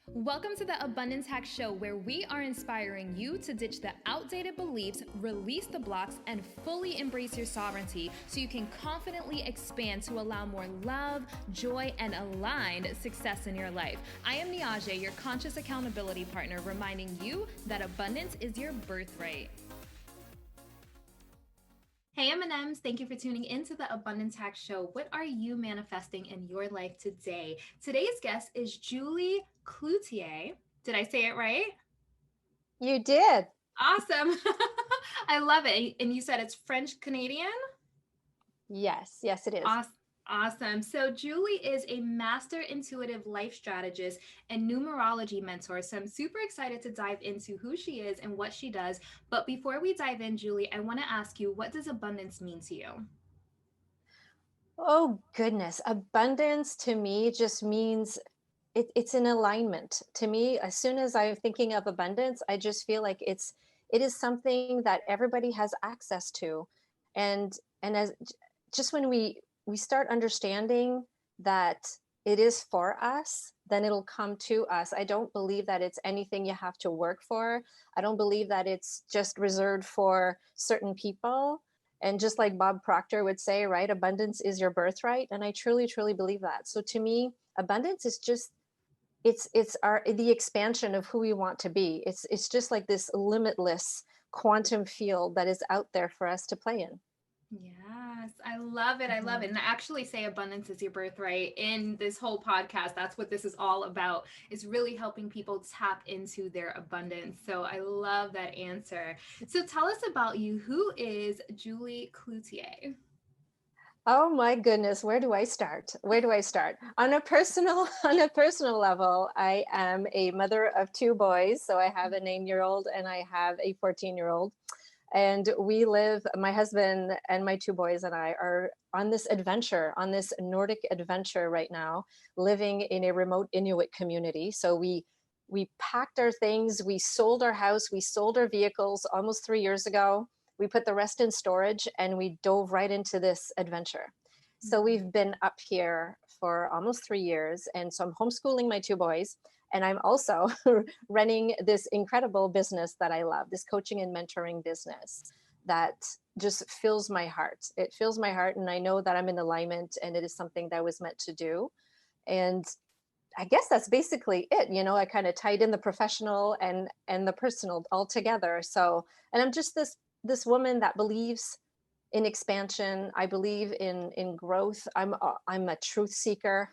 Welcome to the Abundance Hack Show, where we are inspiring you to ditch the outdated beliefs, release the blocks, and fully embrace your sovereignty so you can confidently expand to allow more love, joy, and aligned success in your life. I am Niajae, your conscious accountability partner, reminding you that abundance is your birthright. Hey M&Ms, thank you for tuning into the Abundance Hack Show. What are you manifesting in your life today? Today's guest is Julie Cloutier. Did I say it right? You did. Awesome. I love it. And you said it's French Canadian? Yes, it is. Awesome. So Julie is a master intuitive life strategist and numerology mentor. So I'm super excited to dive into who she is and what she does. But before we dive in, Julie, I want to ask you, what does abundance mean to you? Oh, goodness. Abundance to me just means it's an alignment. To me, as soon as I'm thinking of abundance, I just feel like it is something that everybody has access to. And as just when we start understanding that it is for us, then it'll come to us. I don't believe that it's anything you have to work for. I don't believe that it's just reserved for certain people. And just like Bob Proctor would say, right, abundance is your birthright. And I truly, truly believe that. So to me, abundance is just it's our the expansion of who we want to be. It's just like this limitless quantum field that is out there for us to play in. Yes, I love it. I love Mhm. it. And I actually say abundance is your birthright in this whole podcast. That's what this is all about. It's really helping people tap into their abundance. So I love that answer. So tell us about you. Who is Julie Cloutier? Oh my goodness, where do I start? Where do I start? On a personal on a personal level, I am a mother of two boys. So I have a 9-year-old and I have a 14-year-old. And we live, my husband and my two boys and I are on this adventure, on this Nordic adventure right now, living in a remote Inuit community. So we packed our things, we sold our house, we sold our vehicles almost 3 years ago. We put the rest in storage and we dove right into this adventure. So we've been up here for almost 3 years. And so I'm homeschooling my two boys. And I'm also running this incredible business that I love, this coaching and mentoring business that just fills my heart. It fills my heart. And I know that I'm in alignment and it is something that I was meant to do. And I guess that's basically it. I kind of tied in the professional and the personal all together. So, and I'm just this woman that believes in expansion. I believe in growth. I'm a truth seeker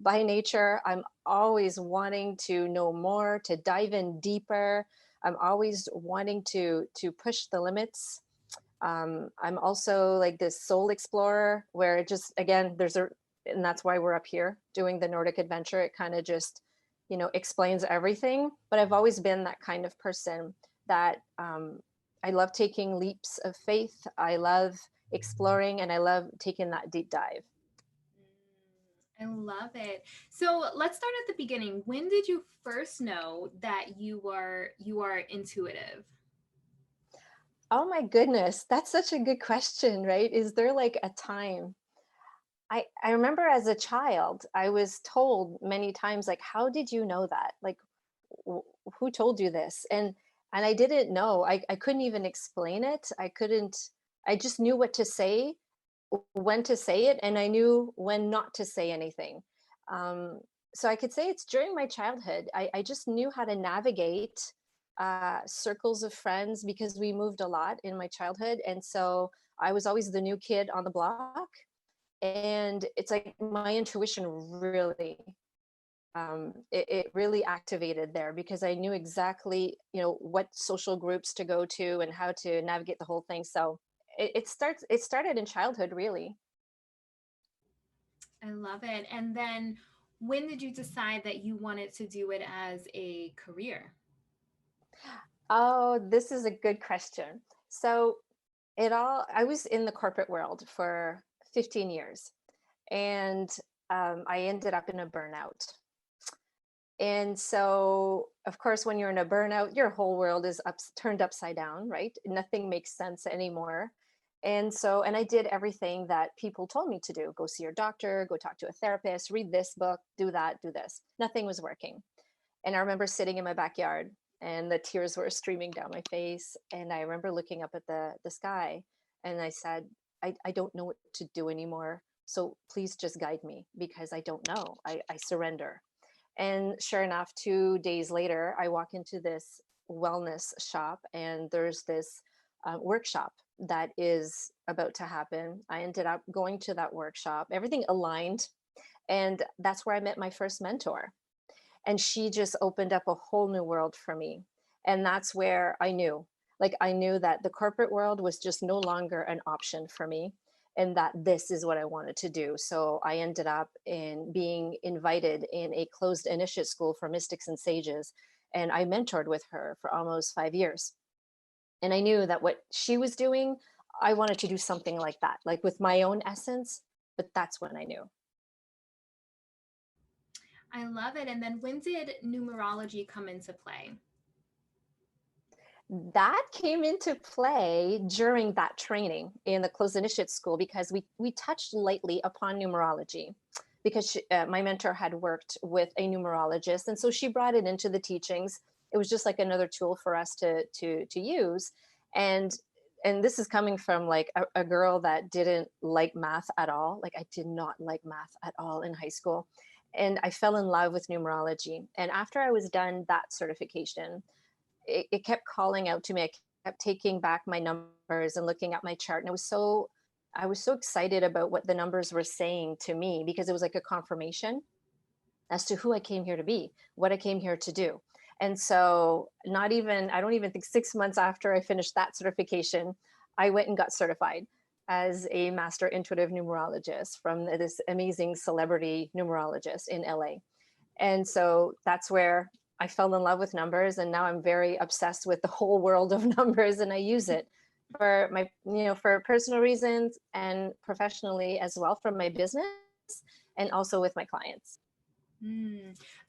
by nature. I'm always wanting to know more, to dive in deeper. I'm always wanting to push the limits. I'm also like this soul explorer where it just, again, and that's why we're up here doing the Nordic adventure. It kind of just, explains everything. But I've always been that kind of person that I love taking leaps of faith. I love exploring and I love taking that deep dive. I love it. So let's start at the beginning. When did you first know that you are intuitive? Oh my goodness, that's such a good question, right? Is there like a time? I remember as a child, I was told many times, like, how did you know that? Like, who told you this? And I didn't know. I couldn't even explain it. I just knew what to say, when to say it, and I knew when not to say anything. Um, so I could say it's during my childhood. I just knew how to navigate circles of friends because we moved a lot in my childhood. And so I was always the new kid on the block. And it's like my intuition really, it really activated there because I knew exactly, what social groups to go to and how to navigate the whole thing. So it started in childhood, really. I love it. And then when did you decide that you wanted to do it as a career? Oh, this is a good question. So I was in the corporate world for 15 years and I ended up in a burnout. And so, of course, when you're in a burnout, your whole world is turned upside down, right? Nothing makes sense anymore. And I did everything that people told me to do: go see your doctor, go talk to a therapist, read this book, do that, do this. Nothing was working. And I remember sitting in my backyard and the tears were streaming down my face. And I remember looking up at the sky and I said, I don't know what to do anymore. So please just guide me because I don't know. I surrender. And sure enough, 2 days later, I walk into this wellness shop and there's this workshop that is about to happen. I ended up going to that workshop, everything aligned. And that's where I met my first mentor. And she just opened up a whole new world for me. And that's where I knew, like, I knew that the corporate world was just no longer an option for me and that this is what I wanted to do. So I ended up in being invited in a closed initiate school for mystics and sages. And I mentored with her for almost 5 years. And I knew that what she was doing, I wanted to do something like that, like with my own essence. But that's when I knew. I love it. And then when did numerology come into play? That came into play during that training in the closed initiate school because we touched lightly upon numerology because my mentor had worked with a numerologist, and so she brought it into the teachings. It was just like another tool for us to use, and this is coming from like a girl that didn't like math at all. Like I did not like math at all in high school, and I fell in love with numerology. And after I was done that certification, it kept calling out to me. I kept taking back my numbers and looking at my chart. And I was so excited about what the numbers were saying to me because it was like a confirmation as to who I came here to be, what I came here to do. And so I don't even think 6 months after I finished that certification, I went and got certified as a master intuitive numerologist from this amazing celebrity numerologist in LA. And so that's where I fell in love with numbers. And now I'm very obsessed with the whole world of numbers. And I use it for my, for personal reasons and professionally as well, for my business and also with my clients.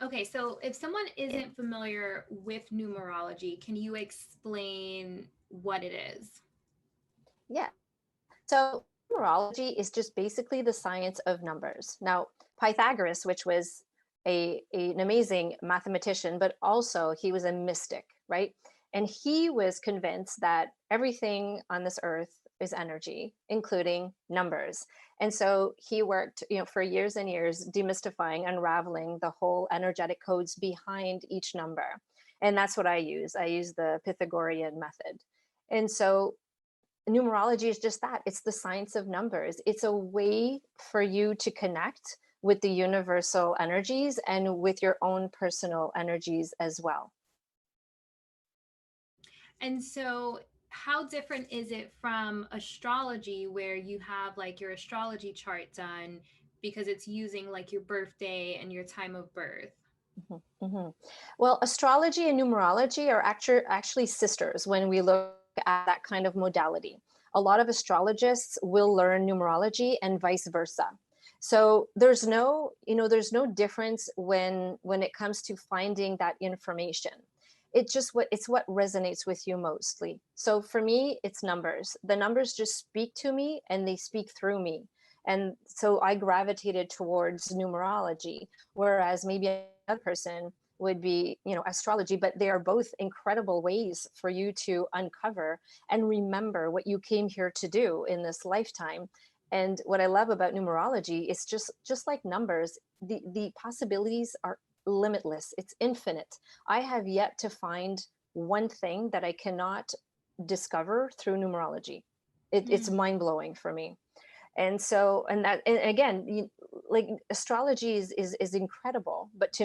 Okay, so if someone isn't familiar with numerology, can you explain what it is? Yeah. So numerology is just basically the science of numbers. Now, Pythagoras, which was an amazing mathematician, but also he was a mystic, right? And he was convinced that everything on this earth is energy, including numbers. And so he worked, for years and years, demystifying, unraveling the whole energetic codes behind each number. And that's what I use. I use the Pythagorean method. And so numerology is just that. It's the science of numbers. It's a way for you to connect with the universal energies and with your own personal energies as well. And so, how different is it from astrology, where you have like your astrology chart done because it's using like your birthday and your time of birth? Mm-hmm. Mm-hmm. Well, astrology and numerology are actually sisters when we look at that kind of modality. A lot of astrologists will learn numerology and vice versa. So there's no difference when it comes to finding that information. It's what resonates with you mostly. So for me, it's numbers. The numbers just speak to me and they speak through me. And so I gravitated towards numerology, whereas maybe another person would be, astrology, but they are both incredible ways for you to uncover and remember what you came here to do in this lifetime. And what I love about numerology is just like numbers, the possibilities are limitless. It's infinite. I have yet to find one thing that I cannot discover through numerology. It's mind-blowing for me. And so, and again, like astrology is incredible, but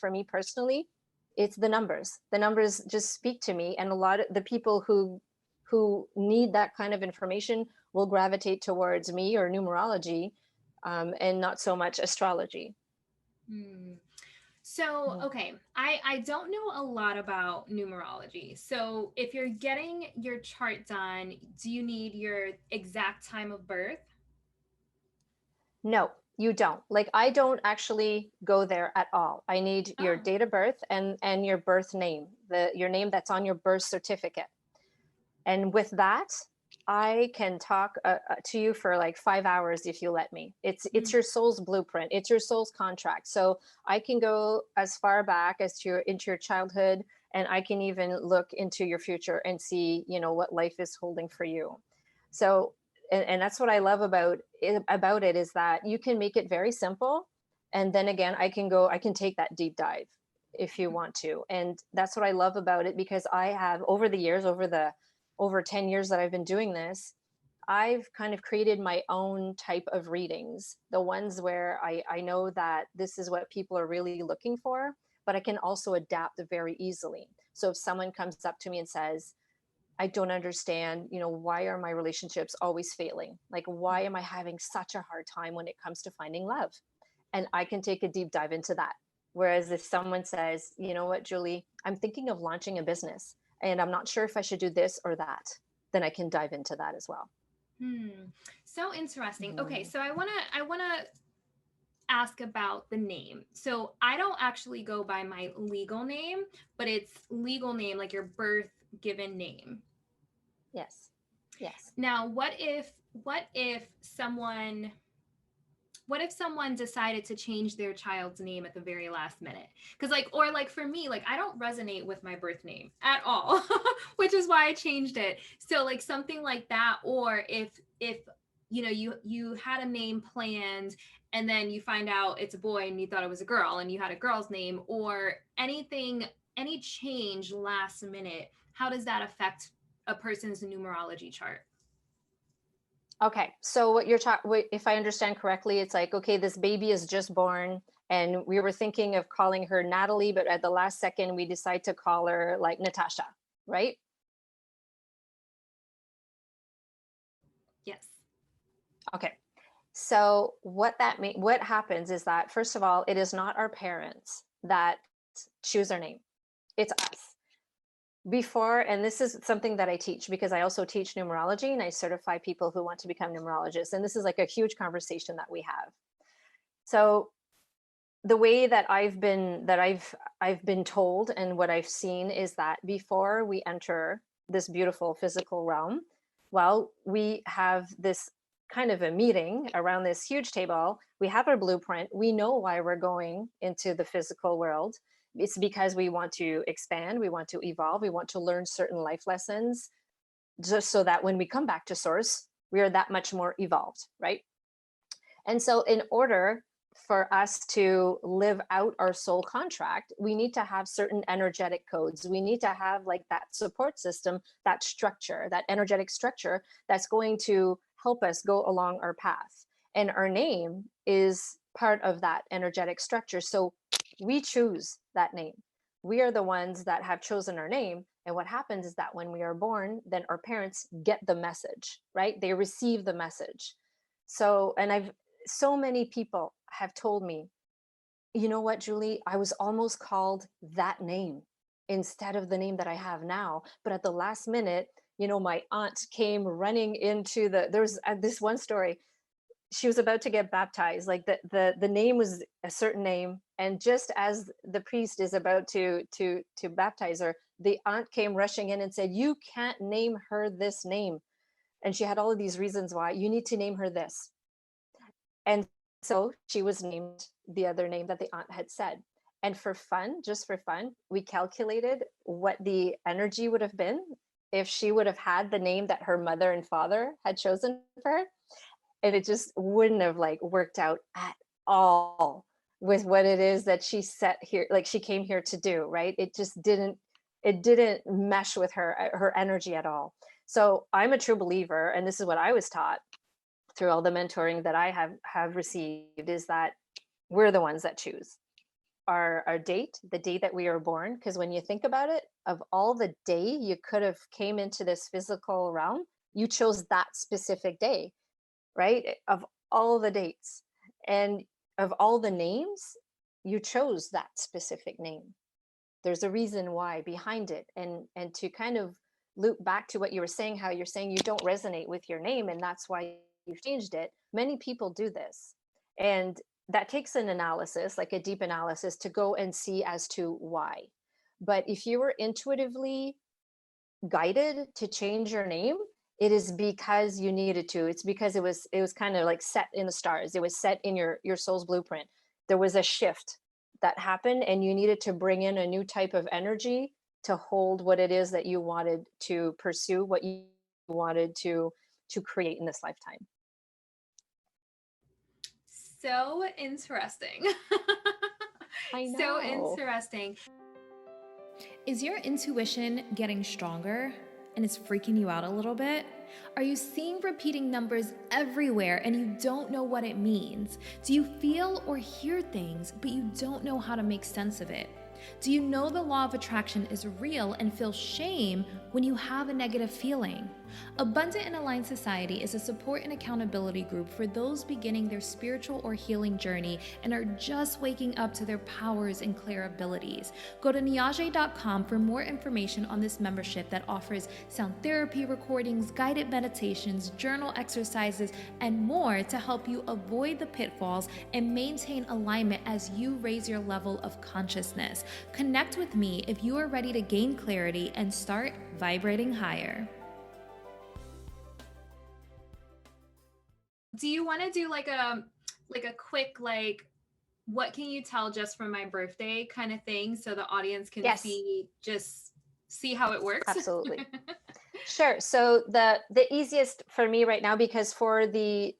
for me personally, it's the numbers just speak to me. And a lot of the people who need that kind of information will gravitate towards me or numerology, and not so much astrology. So, okay, I don't know a lot about numerology. So, if you're getting your chart done, do you need your exact time of birth? No, you don't. Like I don't actually go there at all. I need your Oh, date of birth and your birth name, your name that's on your birth certificate. And with that, I can talk to you for like 5 hours if you let me. It's Mm. your soul's blueprint. It's your soul's contract. So I can go as far back as to into your childhood, and I can even look into your future and see, what life is holding for you. So, and that's what I love about it is that you can make it very simple, and then again, I can take that deep dive if you want to, and that's what I love about it because I have over the years, over 10 years that I've been doing this, I've kind of created my own type of readings, the ones where I know that this is what people are really looking for, but I can also adapt very easily. So if someone comes up to me and says, I don't understand, why are my relationships always failing? Like, why am I having such a hard time when it comes to finding love? And I can take a deep dive into that. Whereas if someone says, you know what, Julie, I'm thinking of launching a business and I'm not sure if I should do this or that, then I can dive into that as well. Hmm. So interesting. Okay, Mhm. so I wanna ask about the name. So I don't actually go by my legal name, but it's legal name, like your birth given name. Yes. Yes. Now, what if someone decided to change their child's name at the very last minute? Because or for me, like I don't resonate with my birth name at all, which is why I changed it. So like something like that, or if you had a name planned and then you find out it's a boy and you thought it was a girl and you had a girl's name, or any change last minute, how does that affect a person's numerology chart? Okay. So what you're talking, if I understand correctly, it's like, okay, this baby is just born and we were thinking of calling her Natalie, but at the last second, we decide to call her like Natasha, right? Yes. Okay. So what happens is that first of all, it is not our parents that choose our name. It's us. Before, and this is something that I teach because I also teach numerology and I certify people who want to become numerologists. And this is like a huge conversation that we have. So the way that I've been told and what I've seen is that before we enter this beautiful physical realm, well, we have this kind of a meeting around this huge table. We have our blueprint. We know why we're going into the physical world. It's because we want to expand, we want to evolve, we want to learn certain life lessons, just so that when we come back to source, we are that much more evolved, right? And so, in order for us to live out our soul contract, we need to have certain energetic codes. We need to have like that support system, that structure, that energetic structure that's going to help us go along our path. And our name is part of that energetic structure. So we choose that name. We are the ones that have chosen our name. And what happens is that when we are born, then our parents get the message, right? They receive the message. So, and so many people have told me, you know what, Julie, I was almost called that name instead of the name that I have now. But at the last minute, my aunt came running into there's this one story. She was about to get baptized. Like the name was a certain name. And just as the priest is about to baptize her, the aunt came rushing in and said, you can't name her this name. And she had all of these reasons why you need to name her this. And so she was named the other name that the aunt had said. And for fun, just for fun, we calculated what the energy would have been if she would have had the name that her mother and father had chosen for her. And it just wouldn't have like worked out at all with what it is that she set here, like she came here to do, right? It didn't mesh with her energy at all. So I'm a true believer, and this is what I was taught through all the mentoring that I have received, is that we're the ones that choose our date, the day that we are born. Because when you think about it, of all the day you could have came into this physical realm, you chose that specific day, right? Of all the dates and of all the names, you chose that specific name. There's a reason why behind it. And to kind of loop back to what you were saying, how you're saying you don't resonate with your name and that's why you've changed it. Many people do this. And that takes an analysis, like a deep analysis, to go and see as to why. But if you were intuitively guided to change your name, it is because you needed to. It's because it was kind of like set in the stars. It was set in your soul's blueprint. There was a shift that happened, and you needed to bring in a new type of energy to hold what it is that you wanted to pursue, what you wanted to create in this lifetime. So interesting. I So know. interesting. Is your intuition getting stronger and it's freaking you out a little bit? Are you seeing repeating numbers everywhere and you don't know what it means? Do you feel or hear things, but you don't know how to make sense of it? Do you know the law of attraction is real and feel shame when you have a negative feeling? Abundant and Aligned Society is a support and accountability group for those beginning their spiritual or healing journey and are just waking up to their powers and clear abilities. Go to Niajae.com for more information on this membership that offers sound therapy recordings, guided meditations, journal exercises, and more to help you avoid the pitfalls and maintain alignment as you raise your level of consciousness. Connect with me if you are ready to gain clarity and start vibrating higher. Do you want to do like a quick what can you tell just from my birthday kind of thing so the audience can Yes, see how it works? absolutely. Sure. So the easiest for me right now, because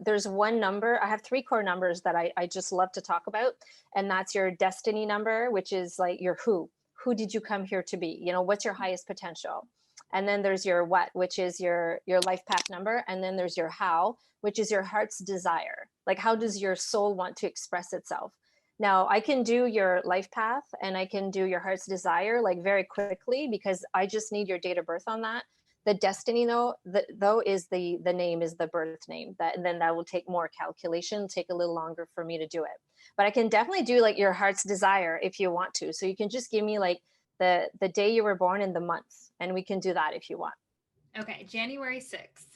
there's one number, I have three core numbers that I just love to talk about. And that's your destiny number, which is like your who. Who did you come here to be? What's your highest potential? And then there's your what, which is your life path number. And then there's your how, which is your heart's desire. Like, how does your soul want to express itself? Now, I can do your life path and I can do your heart's desire like very quickly because I just need your date of birth on that. The destiny though is the name, is the birth name, that, and then that will take more calculation, take a little longer for me to do it. But I can definitely do like your heart's desire if you want to. So you can just give me like the day you were born and the month, and we can do that if you want. Okay, January 6th.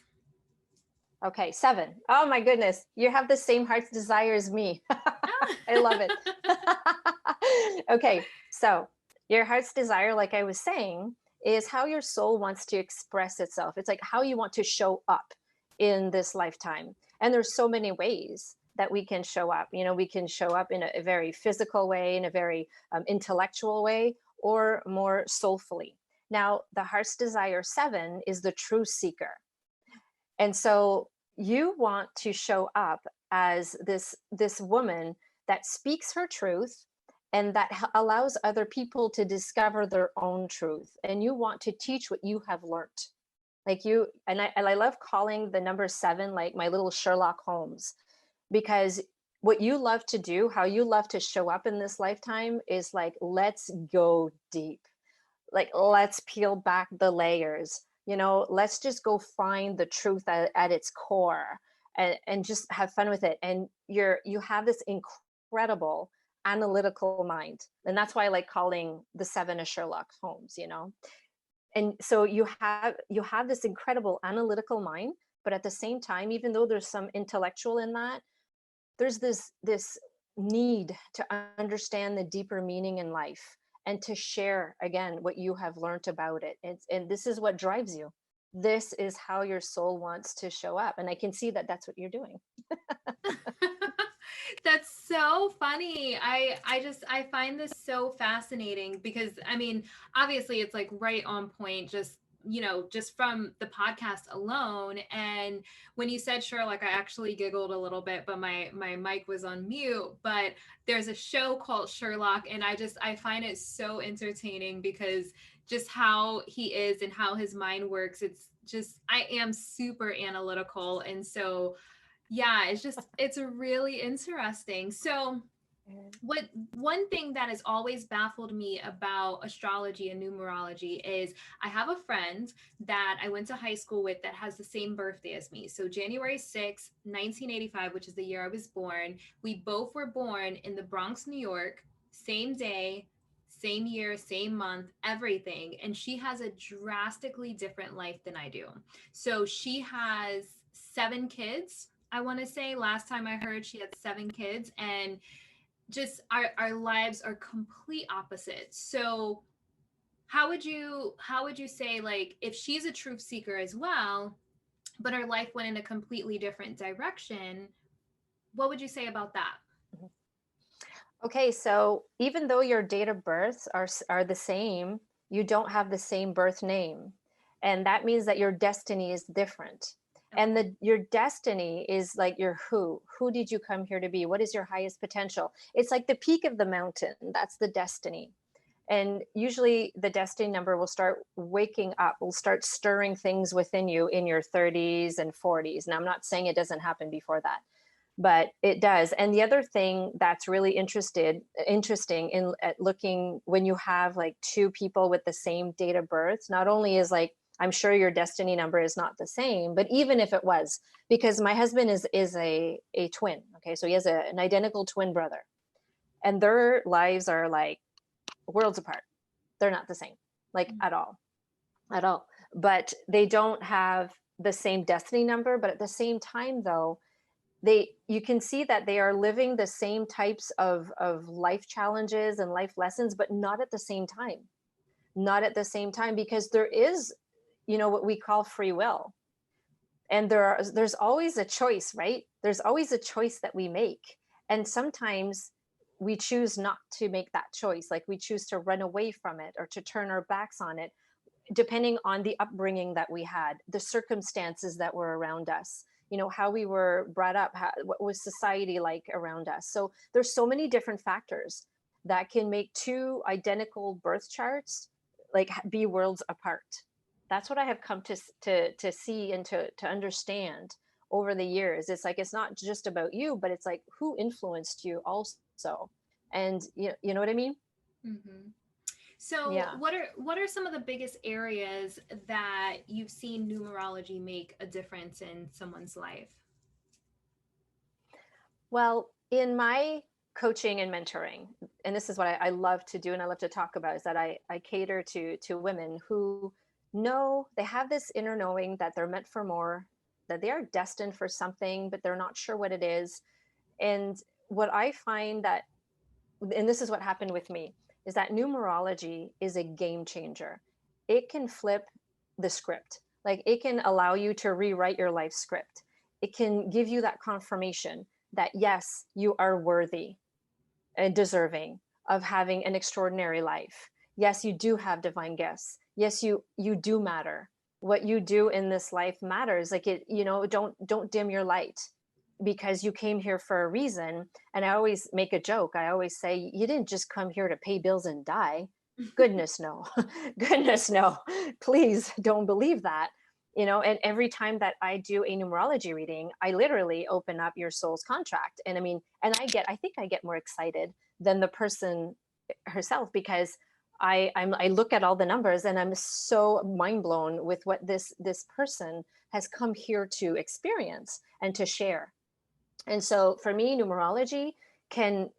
Okay, 7. Oh my goodness, you have the same heart's desire as me. I love it. Okay, so your heart's desire, like I was saying, is how your soul wants to express itself. It's like how you want to show up in this lifetime. And there's so many ways that we can show up. We can show up in a very physical way, in a very intellectual way, or more soulfully. Now, the heart's desire 7 is the true seeker. And so you want to show up as this woman that speaks her truth and that allows other people to discover their own truth. And you want to teach what you have learned. Like you, and I love calling the number 7 like my little Sherlock Holmes, because what you love to do, how you love to show up in this lifetime is like, let's go deep. Like, let's peel back the layers. Let's just go find the truth at its core, and just have fun with it. And you have this incredible analytical mind, and that's why I like calling the 7 a Sherlock Holmes. And so you have this incredible analytical mind, but at the same time, even though there's some intellectual in that, there's this need to understand the deeper meaning in life and to share again what you have learned about it. And this is what drives you. This is how your soul wants to show up, and I can see that that's what you're doing. That's so funny. I find this so fascinating because I mean, obviously it's like right on point, just from the podcast alone. And when you said Sherlock, I actually giggled a little bit, but my mic was on mute. But there's a show called Sherlock, and I find it so entertaining because just how he is and how his mind works. It's just I am super analytical, and so yeah, it's really interesting. So what one thing that has always baffled me about astrology and numerology is I have a friend that I went to high school with that has the same birthday as me. So January 6th, 1985, which is the year I was born. We both were born in the Bronx, New York, same day, same year, same month, everything. And she has a drastically different life than I do. So she has 7 kids. I want to say last time I heard she had 7 kids, and just our lives are complete opposites. So how would you say, like, if she's a truth seeker as well, but her life went in a completely different direction. What would you say about that? Okay, so even though your date of births are the same, you don't have the same birth name. And that means that your destiny is different. And Okay. your destiny is like your who. Who did you come here to be? What is your highest potential? It's like the peak of the mountain. That's the destiny. And usually the destiny number will start waking up, will start stirring things within you in your 30s and 40s. Now, I'm not saying it doesn't happen before that, but it does. And the other thing that's really interesting in at looking when you have like two people with the same date of birth, not only is like, I'm sure your destiny number is not the same, but even if it was, because my husband is a twin. Okay, so he has an identical twin brother, and their lives are like worlds apart. They're not the same, like at all. But they don't have the same destiny number. But at the same time, though, you can see that they are living the same types of life challenges and life lessons, but not at the same time. Not at the same time, because there is, what we call free will. And there's always a choice, right? There's always a choice that we make. And sometimes we choose not to make that choice. Like we choose to run away from it or to turn our backs on it, depending on the upbringing that we had, the circumstances that were around us, how we were brought up, what was society like around us. So there's so many different factors that can make two identical birth charts like be worlds apart. That's what I have come to see and to understand over the years. It's like it's not just about you, but it's like who influenced you also. And you know what I mean? Mm-hmm. So, Yeah. what are some of the biggest areas that you've seen numerology make a difference in someone's life? Well, in my coaching and mentoring, and this is what I love to do and I love to talk about, is that I cater to women who know they have this inner knowing that they're meant for more, that they are destined for something, but they're not sure what it is. And what I find that, and this is what happened with me, is that numerology is a game changer. It can flip the script. Like it can allow you to rewrite your life script. It can give you that confirmation that yes, you are worthy and deserving of having an extraordinary life. Yes, you do have divine gifts. Yes, you do matter. What you do in this life matters. Like it, don't dim your light because you came here for a reason. And I always make a joke. I always say, you didn't just come here to pay bills and die. Goodness, no. Goodness, no. Please don't believe that. And every time that I do a numerology reading, I literally open up your soul's contract. And I mean, and I think I get more excited than the person herself, because I look at all the numbers and I'm so mind blown with what this person has come here to experience and to share. And so for me, numerology can,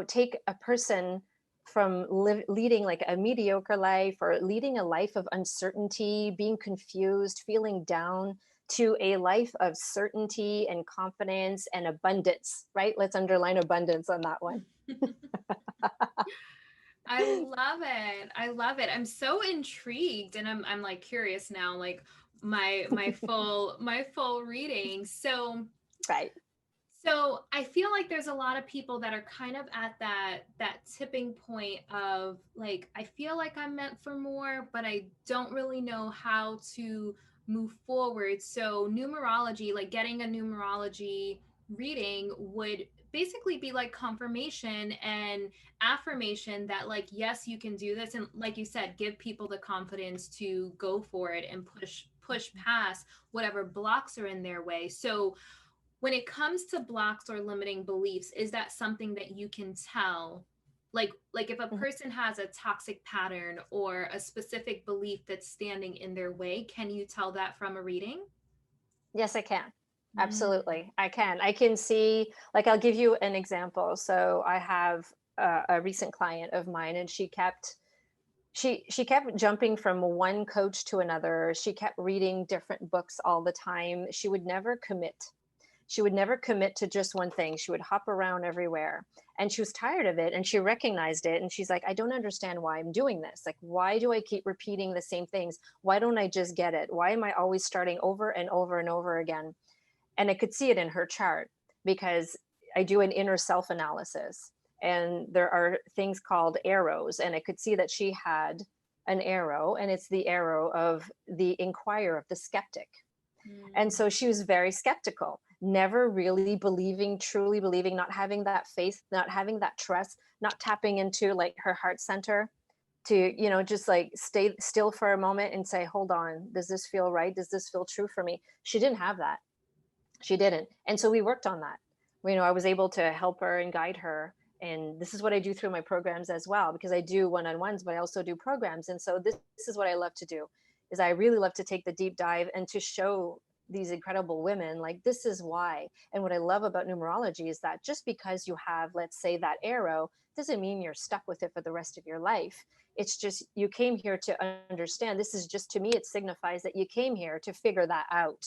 take a person from leading like a mediocre life or leading a life of uncertainty, being confused, feeling down, to a life of certainty and confidence and abundance, right? Let's underline abundance on that one. I love it. I love it. I'm so intrigued, and I'm like curious now, like my full reading. Right. So I feel like there's a lot of people that are kind of at that tipping point of like, I feel like I'm meant for more, but I don't really know how to move forward. So numerology, like getting a numerology reading would basically be like confirmation and affirmation that like, yes, you can do this, and like you said, give people the confidence to go for it and push past whatever blocks are in their way. So when it comes to blocks or limiting beliefs, is that something that you can tell, like if a Mhm. person has a toxic pattern or a specific belief that's standing in their way, can you tell that from a reading? Yes, I can. Mm. Absolutely. I can see, like, I'll give you an example. So I have a recent client of mine, and she kept jumping from one coach to another. She kept reading different books all the time. She would never commit. She would never commit to just one thing. She would hop around everywhere, and she was tired of it, and she recognized it, and she's like, I don't understand why I'm doing this. Like, why do I keep repeating the same things? Why don't I just get it? Why am I always starting over and over and over again? And I could see it in her chart because I do an inner self analysis, and there are things called arrows, and I could see that she had an arrow, and it's the arrow of the inquirer, of the skeptic. And so she was very skeptical, never really believing, truly believing, not having that faith, not having that trust, not tapping into like her heart center to, just like stay still for a moment and say, hold on, does this feel right? Does this feel true for me? She didn't have that. She didn't. And so we worked on that. I was able to help her and guide her. And this is what I do through my programs as well, because I do one-on-ones, but I also do programs. And so this is what I love to do, is I really love to take the deep dive and to show these incredible women, like, this is why. And what I love about numerology is that just because you have, let's say, that arrow, doesn't mean you're stuck with it for the rest of your life. It's just you came here to understand. This is just, to me, it signifies that you came here to figure that out.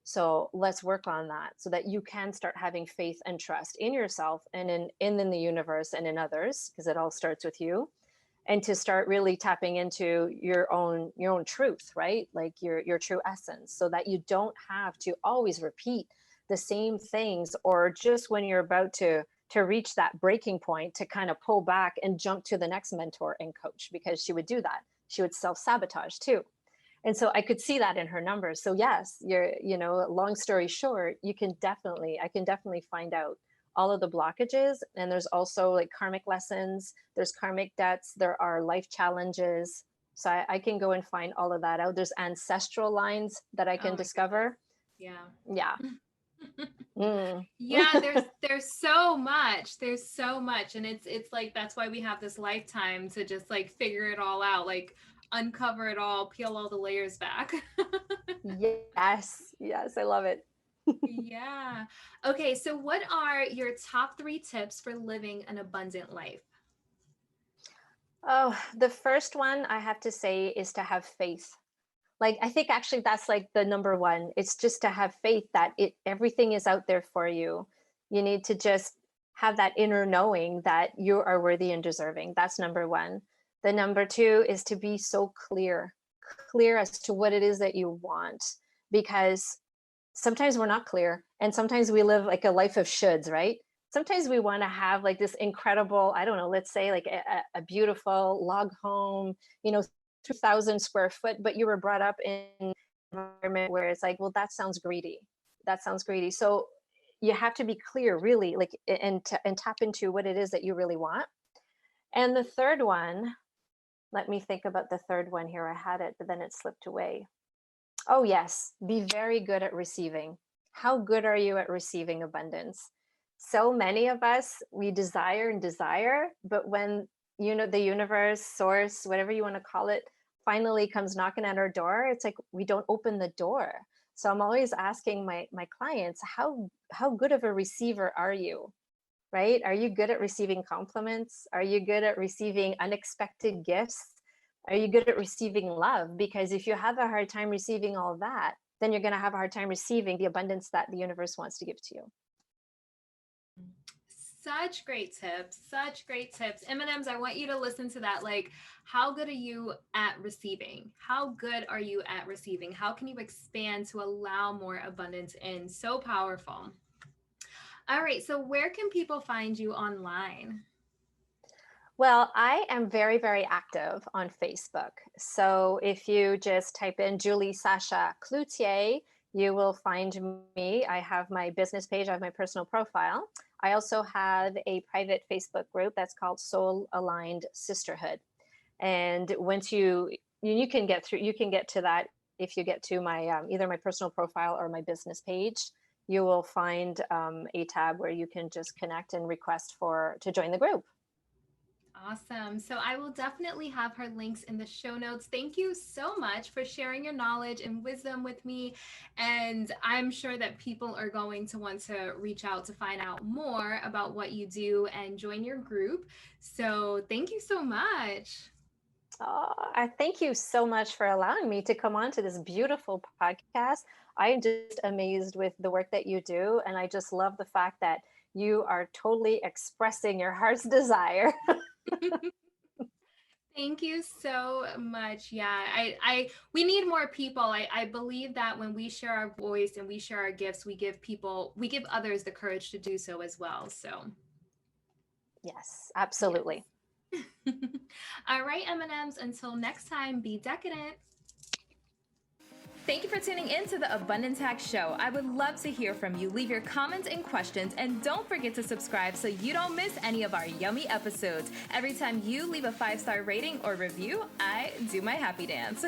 So let's work on that so that you can start having faith and trust in yourself and in the universe and in others, because it all starts with you. And to start really tapping into your own truth, right? Like your true essence, so that you don't have to always repeat the same things, or just when you're about to reach that breaking point, to kind of pull back and jump to the next mentor and coach, because she would do that. She would self-sabotage too. And so I could see that in her numbers. So yes, long story short, I can definitely find out all of the blockages. And there's also like karmic lessons, there's karmic debts, there are life challenges. So I can go and find all of that out. There's ancestral lines that I can discover. Goodness. Yeah. Yeah, there's so much. There's so much. And it's like, that's why we have this lifetime to just like figure it all out, like uncover it all, peel all the layers back. Yes, I love it. Yeah. Okay, so what are your top 3 tips for living an abundant life? Oh, the first one I have to say is to have faith. Like, I think actually that's like the number one. It's just to have faith that everything is out there for you. You need to just have that inner knowing that you are worthy and deserving. That's number one. The number two is to be so clear as to what it is that you want, because sometimes we're not clear, and sometimes we live like a life of shoulds, right? Sometimes we want to have like this incredible, I don't know, let's say like a beautiful log home, 2,000 square foot, but you were brought up in an environment where it's like, well, that sounds greedy. So you have to be clear, really, like, and tap into what it is that you really want. And the third one, let me think about the third one here. I had it, but then it slipped away. Oh, yes, be very good at receiving. How good are you at receiving abundance? So many of us, we desire and desire, but when, the universe, source, whatever you want to call it, finally comes knocking at our door, it's like we don't open the door. So I'm always asking my clients, how good of a receiver are you? Right? Are you good at receiving compliments? Are you good at receiving unexpected gifts? Are you good at receiving love? Because if you have a hard time receiving all that, then you're going to have a hard time receiving the abundance that the universe wants to give to you. Such great tips. Such great tips. M&Ms, I want you to listen to that. Like, how good are you at receiving? How good are you at receiving? How can you expand to allow more abundance in? So powerful. All right. So where can people find you online? Well, I am very, very active on Facebook. So if you just type in Julie Sasha Cloutier, you will find me. I have my business page, I have my personal profile. I also have a private Facebook group that's called Soul Aligned Sisterhood. And once you can get to that if you get to my either my personal profile or my business page. You will find a tab where you can just connect and request to join the group. Awesome. So I will definitely have her links in the show notes. Thank you so much for sharing your knowledge and wisdom with me. And I'm sure that people are going to want to reach out to find out more about what you do and join your group. So thank you so much. Oh, I thank you so much for allowing me to come on to this beautiful podcast. I am just amazed with the work that you do. And I just love the fact that you are totally expressing your heart's desire. Thank you so much. Yeah, we need more people. I believe that when we share our voice and we share our gifts, we give others the courage to do so as well. So, Yes, yes. absolutely. All right, M&Ms, until next time, be decadent. Thank you for tuning in to the Abundance Hack Show. I would love to hear from you. Leave your comments and questions, and don't forget to subscribe so you don't miss any of our yummy episodes. Every time you leave a 5-star rating or review, I do my happy dance.